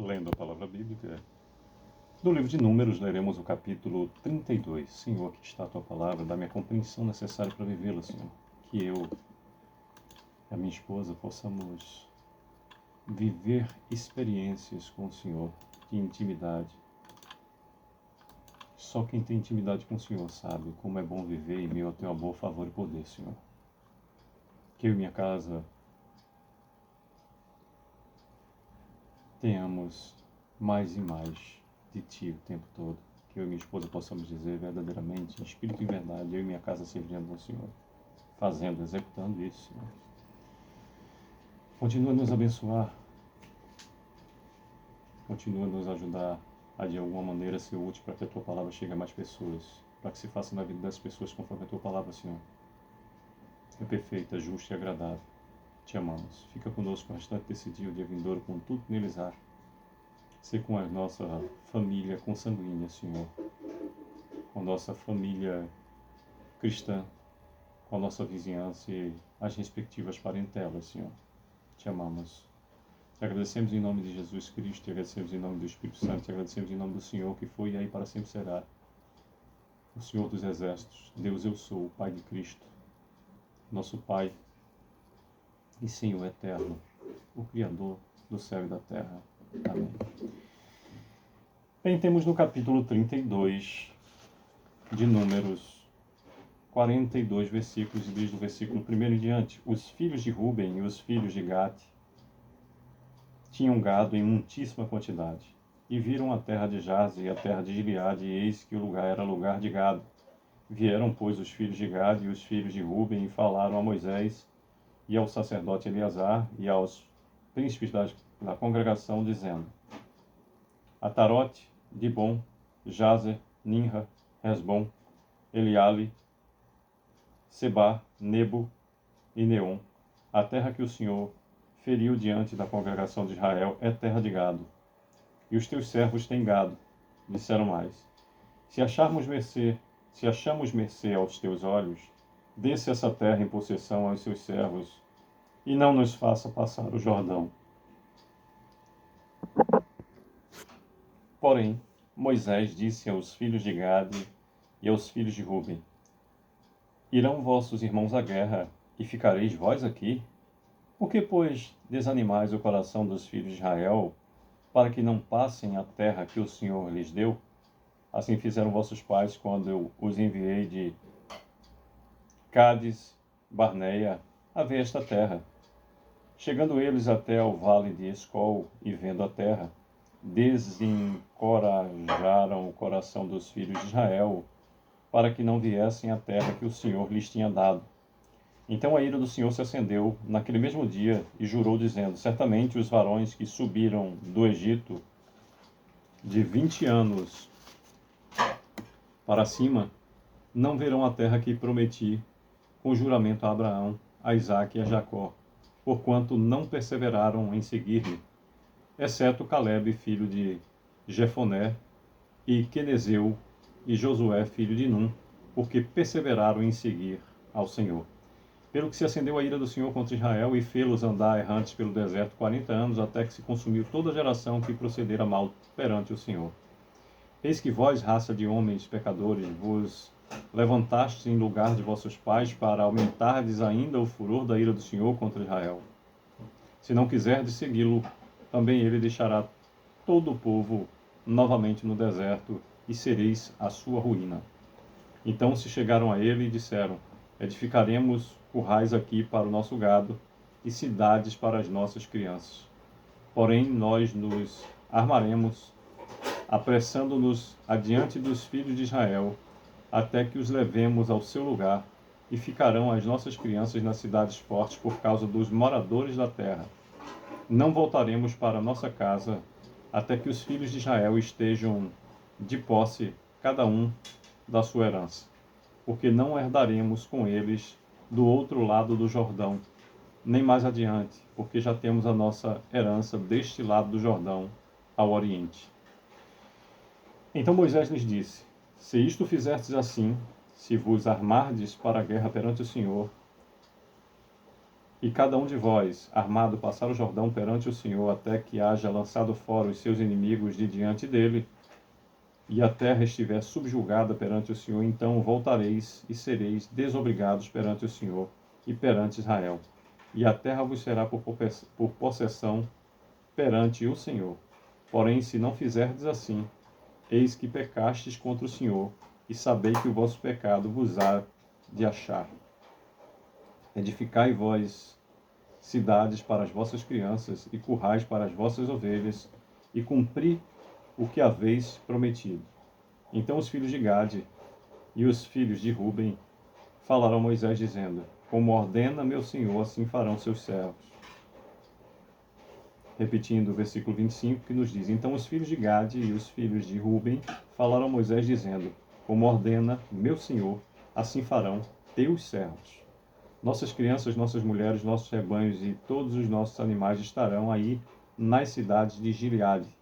Lendo a palavra bíblica, do livro de Números, leremos o capítulo 32. Senhor, aqui está a tua palavra, dá-me a compreensão necessária para vivê-la, Senhor. Que eu e a minha esposa possamos viver experiências com o Senhor de intimidade. Só quem tem intimidade com o Senhor sabe como é bom viver em meio ao teu amor, favor e poder, Senhor. Que eu e minha casa tenhamos mais e mais de Ti o tempo todo. Que eu e minha esposa possamos dizer verdadeiramente, em espírito e verdade, eu e minha casa serviremos ao Senhor. Fazendo, executando isso, Senhor. Continua a nos abençoar. Continua a nos ajudar a de alguma maneira ser útil para que a Tua palavra chegue a mais pessoas. Para que se faça na vida das pessoas conforme a Tua palavra, Senhor. É perfeita, justa e agradável. Te amamos. Fica conosco o restante desse dia, o dia vindouro, com tudo que neles há. Ser com a nossa família consanguínea, Senhor. Com a nossa família cristã. Com a nossa vizinhança e as respectivas parentelas, Senhor. Te amamos. Te agradecemos em nome de Jesus Cristo, te agradecemos em nome do Espírito Santo, te agradecemos em nome do Senhor, que foi e aí para sempre será. O Senhor dos Exércitos, Deus eu sou, o Pai de Cristo, nosso Pai e Senhor eterno, o Criador do céu e da terra. Amém. Bem, temos no capítulo 32 de Números, 42 versículos, e desde o versículo 1 em diante, os filhos de Ruben e os filhos de Gade tinham gado em muitíssima quantidade, e viram a terra de Jaze e a terra de Gileade, e eis que o lugar era lugar de gado. Vieram, pois, os filhos de Gade e os filhos de Ruben, e falaram a Moisés e ao sacerdote Eleazar e aos príncipes da congregação, dizendo: Atarote, Dibon, Jazer, Ninra, Resbom, Eliale, Seba, Nebo e Neom, a terra que o Senhor feriu diante da congregação de Israel é terra de gado. E os teus servos têm gado. Disseram mais: Se achamos mercê aos teus olhos, dê-se essa terra em possessão aos seus servos, e não nos faça passar o Jordão. Porém, Moisés disse aos filhos de Gade e aos filhos de Ruben: Irão vossos irmãos à guerra, e ficareis vós aqui? Por que, pois, desanimais o coração dos filhos de Israel, para que não passem a terra que o Senhor lhes deu? Assim fizeram vossos pais quando eu os enviei de Cádiz, Barneia, a ver esta terra. Chegando eles até ao vale de Escol e vendo a terra, desencorajaram o coração dos filhos de Israel, para que não viessem à terra que o Senhor lhes tinha dado. Então a ira do Senhor se acendeu naquele mesmo dia e jurou, dizendo: Certamente os varões que subiram do Egito de 20 anos para cima não verão a terra que prometi com juramento a Abraão, a Isaque e a Jacó, porquanto não perseveraram em seguir-me, exceto Calebe, filho de Jefoné, e Quenezeu e Josué, filho de Num, porque perseveraram em seguir ao Senhor. Pelo que se acendeu a ira do Senhor contra Israel e fê-los andar errantes pelo deserto 40 anos, até que se consumiu toda a geração que procedera mal perante o Senhor. Eis que vós, raça de homens pecadores, vos levantastes em lugar de vossos pais para aumentardes ainda o furor da ira do Senhor contra Israel. Se não quiserdes segui-lo, também ele deixará todo o povo novamente no deserto, e sereis a sua ruína. Então se chegaram a ele e disseram: Edificaremos currais aqui para o nosso gado e cidades para as nossas crianças. Porém nós nos armaremos, apressando-nos adiante dos filhos de Israel, até que os levemos ao seu lugar, e ficarão as nossas crianças nas cidades fortes por causa dos moradores da terra. Não voltaremos para nossa casa, até que os filhos de Israel estejam de posse, cada um da sua herança, porque não herdaremos com eles do outro lado do Jordão, nem mais adiante, porque já temos a nossa herança deste lado do Jordão, ao oriente. Então Moisés lhes disse: Se isto fizerdes assim, se vos armardes para a guerra perante o Senhor, E cada um de vós, armado, passar o Jordão perante o Senhor, até que haja lançado fora os seus inimigos de diante dele, e a terra estiver subjugada perante o Senhor, então voltareis e sereis desobrigados perante o Senhor e perante Israel. E a terra vos será por possessão perante o Senhor. Porém, se não fizerdes assim, eis que pecastes contra o Senhor, e sabei que o vosso pecado vos há de achar. Edificai vós cidades para as vossas crianças, e currais para as vossas ovelhas, e cumpri o que haveis prometido. Então os filhos de Gade e os filhos de Ruben falaram a Moisés, dizendo: Como ordena meu senhor, assim farão seus servos. Repetindo o versículo 25, que nos diz: Então os filhos de Gade e os filhos de Ruben falaram a Moisés, dizendo: Como ordena meu senhor, assim farão teus servos. Nossas crianças, nossas mulheres, nossos rebanhos e todos os nossos animais estarão aí nas cidades de Gileade.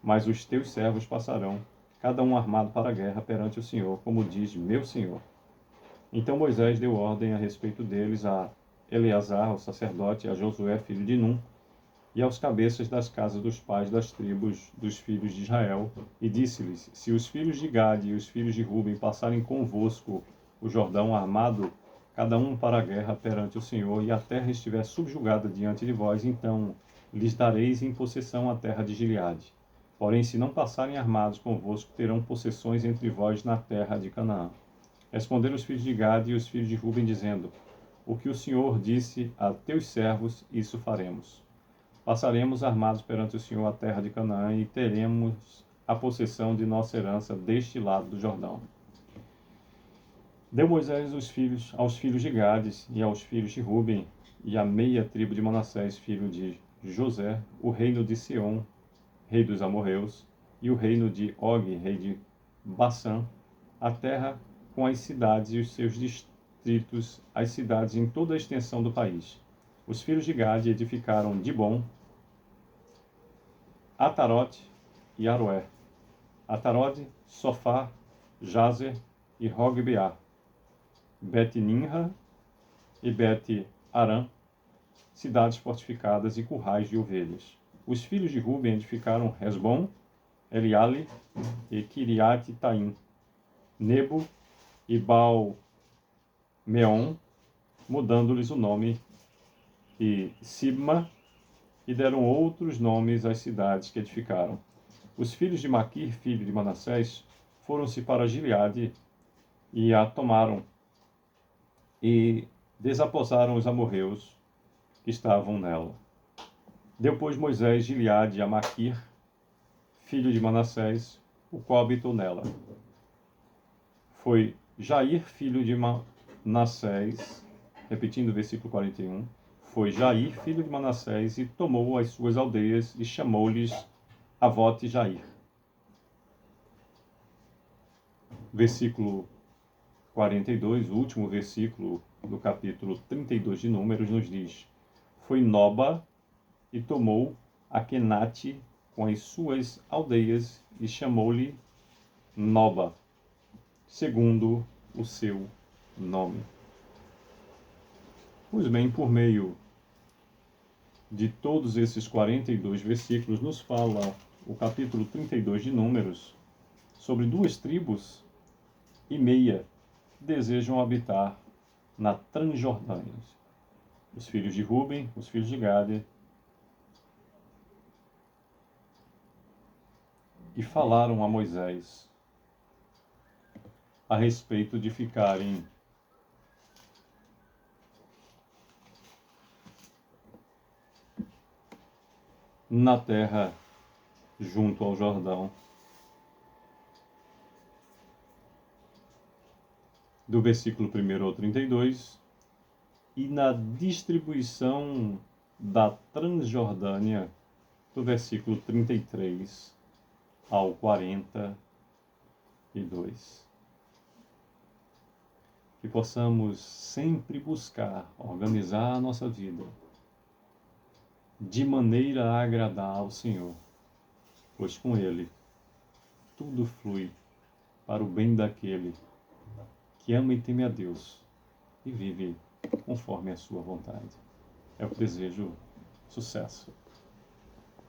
Mas os teus servos passarão, cada um armado para a guerra perante o Senhor, como diz meu Senhor. Então Moisés deu ordem a respeito deles a Eleazar, o sacerdote, a Josué, filho de Num, e aos cabeças das casas dos pais das tribos dos filhos de Israel, e disse-lhes: Se os filhos de Gade e os filhos de Ruben passarem convosco o Jordão armado, cada um para a guerra perante o Senhor, e a terra estiver subjugada diante de vós, então lhes dareis em possessão a terra de Gileade. Porém, se não passarem armados convosco, terão possessões entre vós na terra de Canaã. Responderam os filhos de Gade e os filhos de Ruben, dizendo: O que o Senhor disse a teus servos, isso faremos. Passaremos armados perante o Senhor a terra de Canaã, e teremos a possessão de nossa herança deste lado do Jordão. Deu Moisés aos filhos de Gades e aos filhos de Ruben, e à meia tribo de Manassés, filho de José, o reino de Seom, rei dos amorreus, e o reino de Og, rei de Bassã, a terra com as cidades e os seus distritos, as cidades em toda a extensão do país. Os filhos de Gade edificaram Dibon, Atarote e Aroé. Atarote, Sofá, Jazer e Rogbeá. Bet-Nimra e Bet-Arã, cidades fortificadas e currais de ovelhas. Os filhos de Ruben edificaram Hesbom, Eliale e Kiriat-Taim, Nebo e Baal-Meon, mudando-lhes o nome, e Sibma, e deram outros nomes às cidades que edificaram. Os filhos de Maquir, filho de Manassés, foram-se para Gileade e a tomaram, e desaposaram os amorreus que estavam nela. Deu, pois, Moisés Gileade a Maquir, filho de Manassés, o qual habitou nela. Foi Jair, filho de Manassés, repetindo o versículo 41, foi Jair, filho de Manassés, e tomou as suas aldeias e chamou-lhes Avote Jair. Versículo 42, o último versículo do capítulo 32 de Números, nos diz: Foi Noba e tomou Akenate com as suas aldeias e chamou-lhe Noba, segundo o seu nome. Pois bem, por meio de todos esses 42 versículos, nos fala o capítulo 32 de Números sobre duas tribos e meia que desejam habitar na Transjordânia. Os filhos de Ruben, os filhos de Gade, e falaram a Moisés a respeito de ficarem na terra junto ao Jordão, do versículo 1 ao 32, e na distribuição da Transjordânia, do versículo 33 ao 42. Que possamos sempre buscar organizar a nossa vida de maneira a agradar ao Senhor, pois com Ele tudo flui para o bem daquele que ama e teme a Deus e vive conforme a sua vontade. é o que desejo sucesso.